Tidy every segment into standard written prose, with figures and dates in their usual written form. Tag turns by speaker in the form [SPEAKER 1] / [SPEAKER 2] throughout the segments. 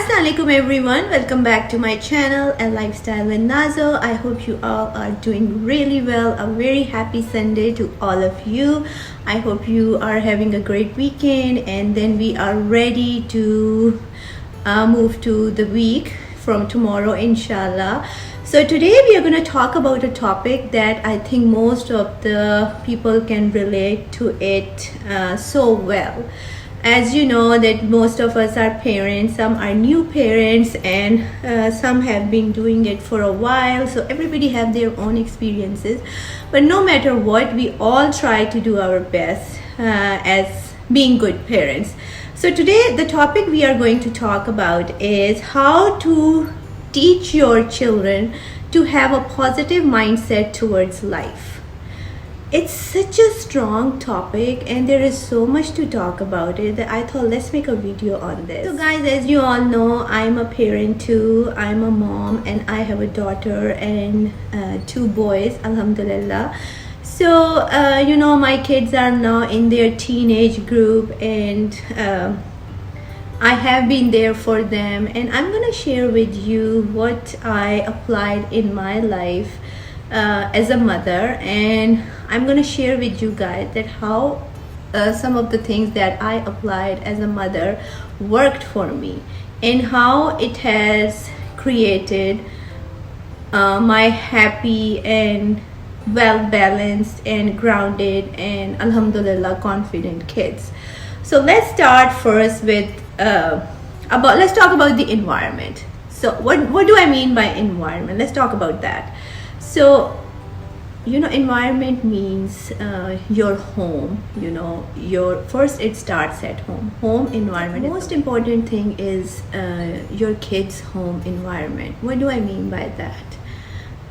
[SPEAKER 1] Assalamualaikum everyone, welcome back to my channel A Lifestyle with Nazo. I hope you all are doing really well. A very happy Sunday to all of you. I hope you are having a great weekend, and then we are ready to move to the week from tomorrow, inshallah. So today we are going to talk about a topic that I think most of the people can relate to it so well. As you know that most of us are parents, some are new parents, and some have been doing it for a while, so everybody have their own experiences. But no matter what, we all try to do our best as being good parents. So today the topic we are going to talk about is how to teach your children to have a positive mindset towards life. It's such a strong topic and there is so much to talk about it that I thought let's make a video on this. So guys, as you all know, I'm a parent too. I'm a mom and I have a daughter and two boys, alhamdulillah. So you know, my kids are now in their teenage group, and I have been there for them, and I'm gonna share with you what I applied in my life as a mother, and I'm gonna share with you guys that how some of the things that I applied as a mother worked for me, and how it has created my happy and well balanced and grounded and alhamdulillah confident kids. So let's start first with let's talk about the environment. So what do I mean by environment? Let's talk about that. So you know, environment means your home. You know, first it starts at home environment. The most important thing is your kids' home environment. What do I mean by that?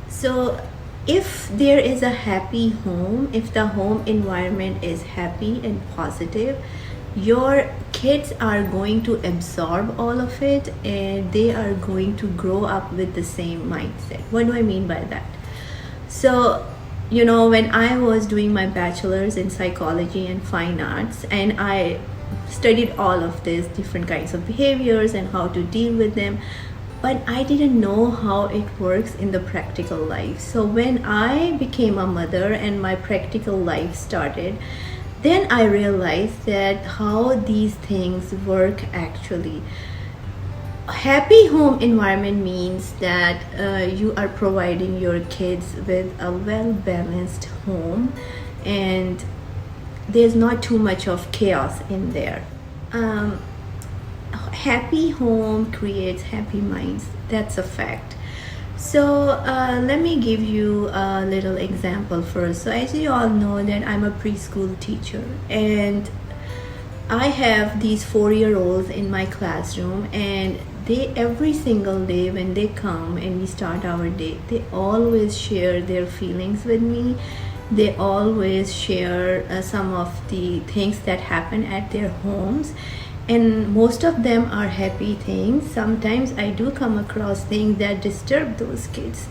[SPEAKER 1] So if there is a happy home, if the home environment is happy and positive, your kids are going to absorb all of it and they are going to grow up with the same mindset. What do I mean by that? So you know, when I was doing my bachelor's in psychology and fine arts, and I studied all of these different kinds of behaviors and how to deal with them, but I didn't know how it works in the practical life. So when I became a mother and my practical life started, then I realized that how these things work actually. A happy home environment means that you are providing your kids with a well-balanced home and there's not too much of chaos in there. Happy home creates happy minds. That's a fact. So let me give you a little example first. So as you all know that I'm a preschool teacher, and I have these 4-year-olds in my classroom, and they every single day when they come and we start our day, they always share their feelings with me. They always share some of the things that happen at their homes, and most of them are happy things. Sometimes I do come across things that disturb those kids.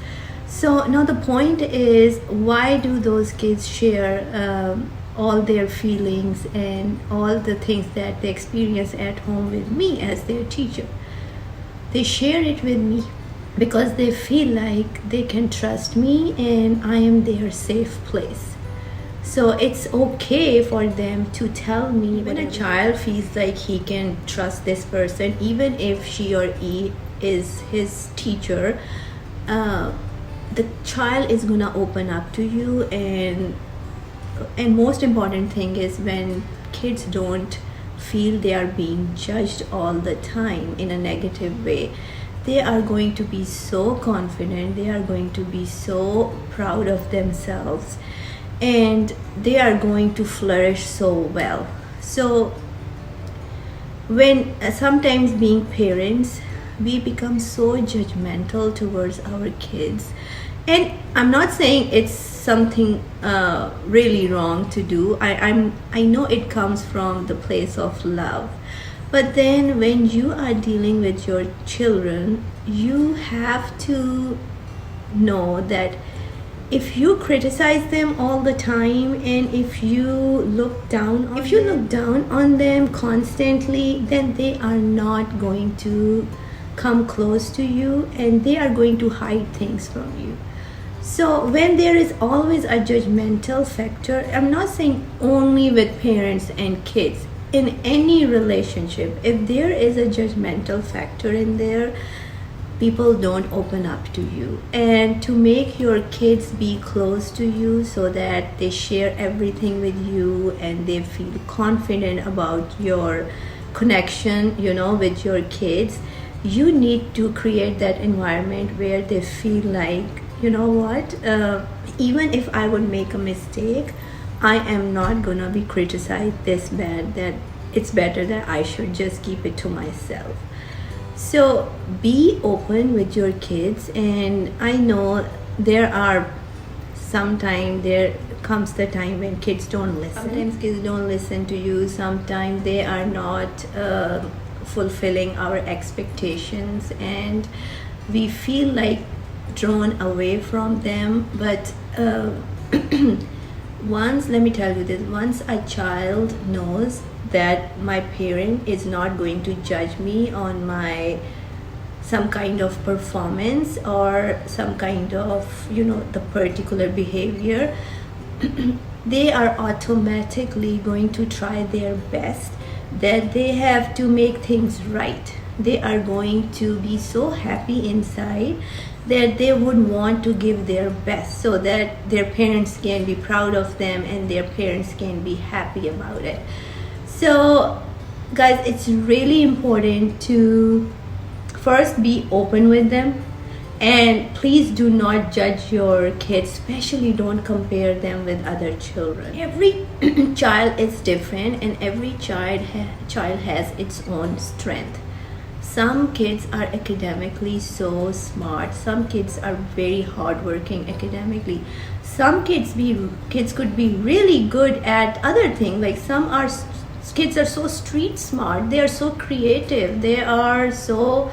[SPEAKER 1] So now the point is, why do those kids share all their feelings and all the things that they experience at home with me as their teacher? They share it with me because they feel like they can trust me and I am their safe place. So it's okay for them to tell me. When a child feels like he can trust this person, even if she or he is his teacher, the child is gonna open up to you. And most important thing is when kids don't feel they are being judged all the time in a negative way, they are going to be so confident, they are going to be so proud of themselves, and they are going to flourish so well. So when sometimes being parents, we become so judgmental towards our kids, and I'm not saying it's something really wrong to do. I know it comes from the place of love, but then when you are dealing with your children, you have to know that if you criticize them all the time, and if you look down on them constantly, then they are not going to come close to you, and they are going to hide things from you. So when there is always a judgmental factor, I'm not saying only with parents and kids, in any relationship, if there is a judgmental factor in there, people don't open up to you. And to make your kids be close to you so that they share everything with you and they feel confident about your connection, with your kids, you need to create that environment where they feel like, even if I would make a mistake, I am not gonna be criticized this bad that it's better that I should just keep it to myself. So be open with your kids, and I know there comes the time when kids don't listen. Sometimes kids don't listen to you, sometimes they are not fulfilling our expectations, and we feel like drawn away from them. But let me tell you this, once a child knows that my parent is not going to judge me on some kind of performance or some kind of the particular behavior, they are automatically going to try their best, that they have to make things right. They are going to be so happy inside that they would want to give their best so that their parents can be proud of them and their parents can be happy about it. So guys, it's really important to first be open with them, and please do not judge your kids, especially don't compare them with other children. Every child is different, and every child has its own strength. Some kids are academically so smart, some kids are very hardworking academically, some kids could be really good at other things. Like kids are so street smart, they are so creative, they are so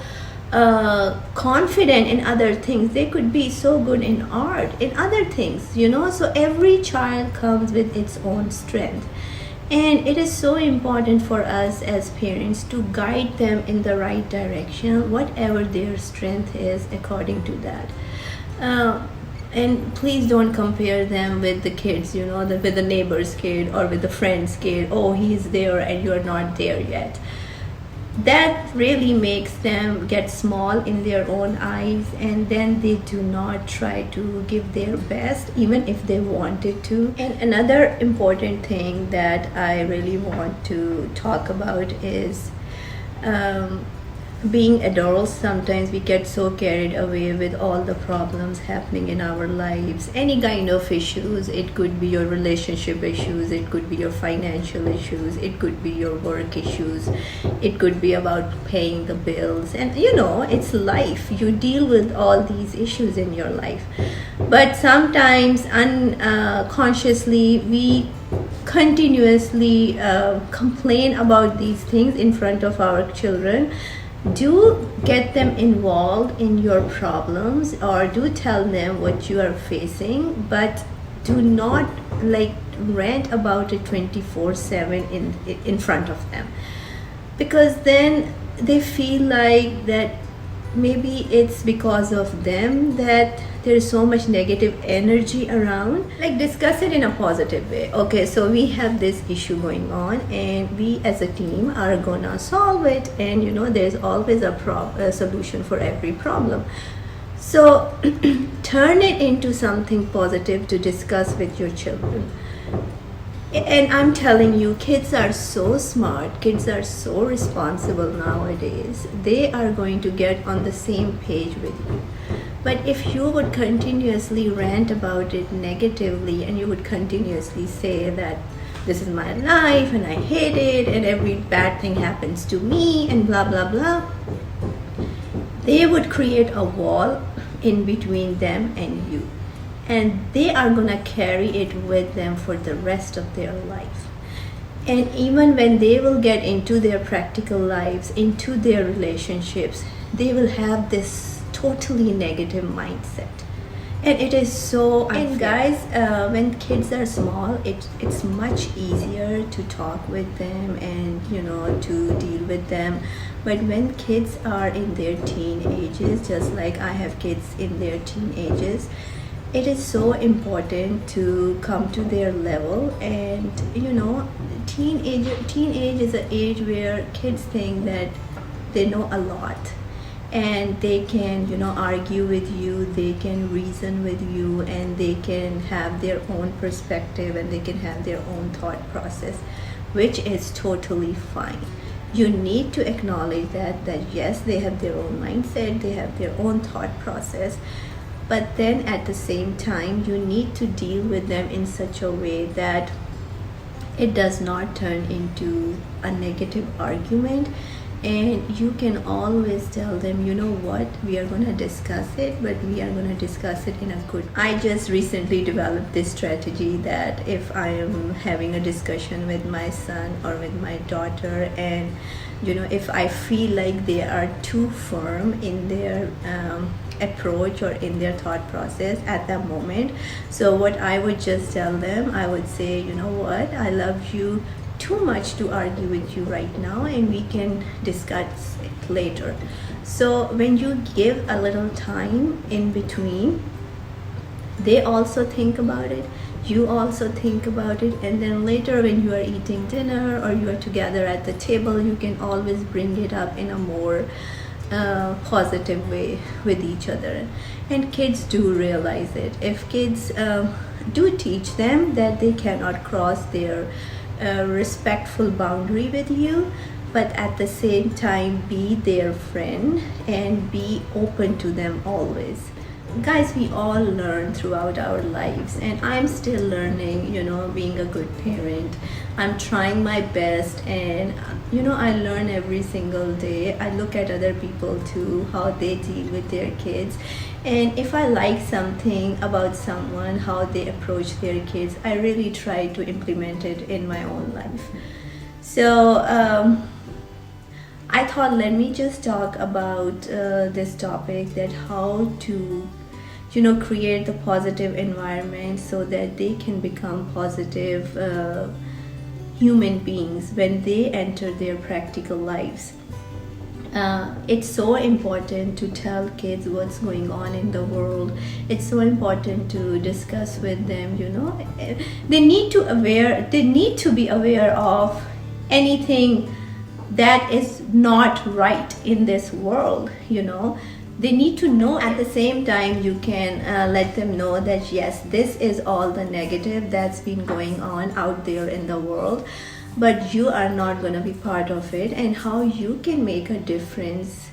[SPEAKER 1] confident in other things, they could be so good in art, in other things, so every child comes with its own strength, and it is so important for us as parents to guide them in the right direction, whatever their strength is, according to that. And please don't compare them with the kids, with the neighbor's kid or with the friend's kid. Oh, he's there and you're not there yet. That really makes them get small in their own eyes, and then they do not try to give their best, even if they wanted to. And another important thing that I really want to talk about is being adults. Sometimes we get so carried away with all the problems happening in our lives, any kind of issues. It could be your relationship issues, it could be your financial issues, it could be your work issues, it could be about paying the bills, and it's life. You deal with all these issues in your life, but sometimes unconsciously we continuously complain about these things in front of our children. Do get them involved in your problems, or do tell them what you are facing, but do not rant about it 24/7 in front of them, because then they feel like that maybe it's because of them that there's so much negative energy around. Discuss it in a positive way. Okay, so we have this issue going on, and we as a team are gonna solve it, and there's always a solution for every problem. So turn it into something positive to discuss with your children. And I'm telling you, kids are so smart, kids are so responsible nowadays. They are going to get on the same page with you. But if you would continuously rant about it negatively, and you would continuously say that this is my life and I hate it and every bad thing happens to me and blah blah blah, they would create a wall in between them and you, and they are gonna carry it with them for the rest of their life. And even when they will get into their practical lives, into their relationships, they will have this totally negative mindset. And it is so unfair. And guys, when kids are small, it's much easier to talk with them and to deal with them. But when kids are in their teenagers, just like I have kids in their teenagers, it is so important to come to their level. And teenage is an age where kids think that they know a lot, and they can argue with you, they can reason with you, and they can have their own perspective, and they can have their own thought process, which is totally fine. You need to acknowledge that yes, they have their own mindset, they have their own thought process, but then at the same time you need to deal with them in such a way that it does not turn into a negative argument. And you can always tell them, you know what, we are going to discuss it, but we are going to discuss it in a good. I just recently developed this strategy that if I am having a discussion with my son or with my daughter, and if I feel like they are too firm in their approach or in their thought process at that moment, so what I would just tell them, I would say, you know what, I love you too much to argue with you right now, and we can discuss it later. So when you give a little time in between, they also think about it, you also think about it, and then later when you are eating dinner or you are together at the table, you can always bring it up in a more positive way with each other. And kids do realize it. If kids do teach them that they cannot cross their respectful boundary with you, but at the same time be their friend and be open to them always. Guys, we all learn throughout our lives, and I'm still learning, being a good parent. I'm trying my best, and I learn every single day. I look at other people too, how they deal with their kids, and if I like something about someone, how they approach their kids, I really try to implement it in my own life. So I thought, let me just talk about this topic, that how to create the positive environment so that they can become positive human beings when they enter their practical lives. It's so important to tell kids what's going on in the world. It's so important to discuss with them. They need to be aware of anything that is not right in this world. They need to know. At the same time, you can let them know that yes, this is all the negative that's been going on out there in the world, but you are not going to be part of it, and how you can make a difference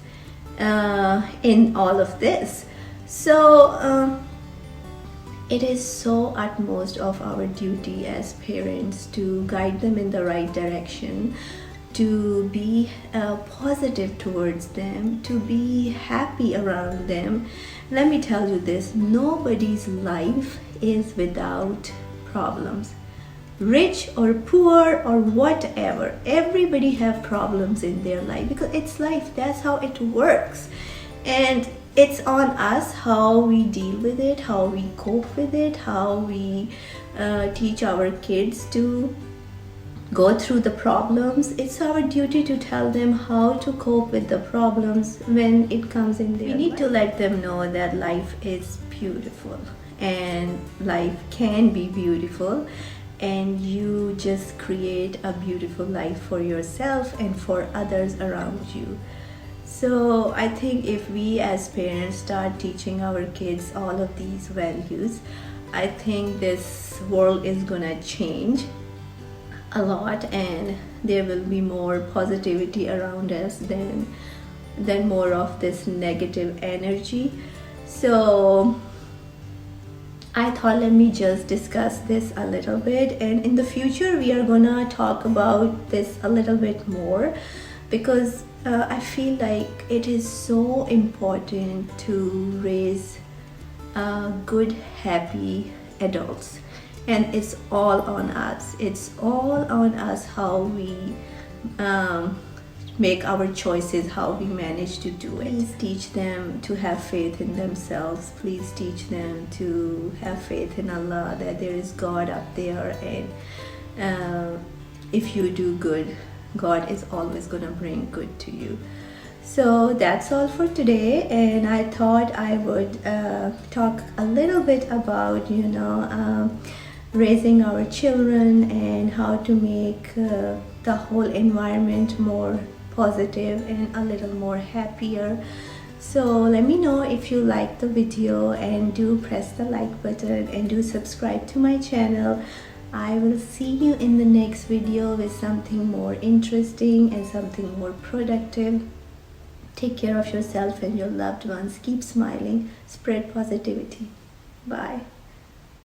[SPEAKER 1] in all of this. So it is so utmost of our duty as parents to guide them in the right direction, to be positive towards them, to be happy around them. Let me tell you this, nobody's life is without problems. Rich or poor or whatever, everybody have problems in their life, because it's life, that's how it works. And it's on us how we deal with it, how we cope with it, how we teach our kids to go through the problems. It's our duty to tell them how to cope with the problems when it comes in their life. We need to let them know that life is beautiful, and life can be beautiful, and you just create a beautiful life for yourself and for others around you. So I think if we as parents start teaching our kids all of these values, I think this world is gonna change a lot, and there will be more positivity around us than more of this negative energy. So I thought, let me just discuss this a little bit, and in the future we are gonna talk about this a little bit more, because I feel like it is so important to raise good, happy adults. And it's all on us. It's all on us how we make our choices, how we manage to do it. Please teach them to have faith in themselves. Please teach them to have faith in Allah, that there is God up there, and if you do good, God is always gonna bring good to you. So that's all for today, and I thought I would talk a little bit about raising our children and how to make the whole environment more positive and a little more happier. So let me know if you like the video, and do press the like button and do subscribe to my channel. I will see you in the next video with something more interesting and something more productive. Take care of yourself and your loved ones. Keep smiling. Spread positivity. Bye.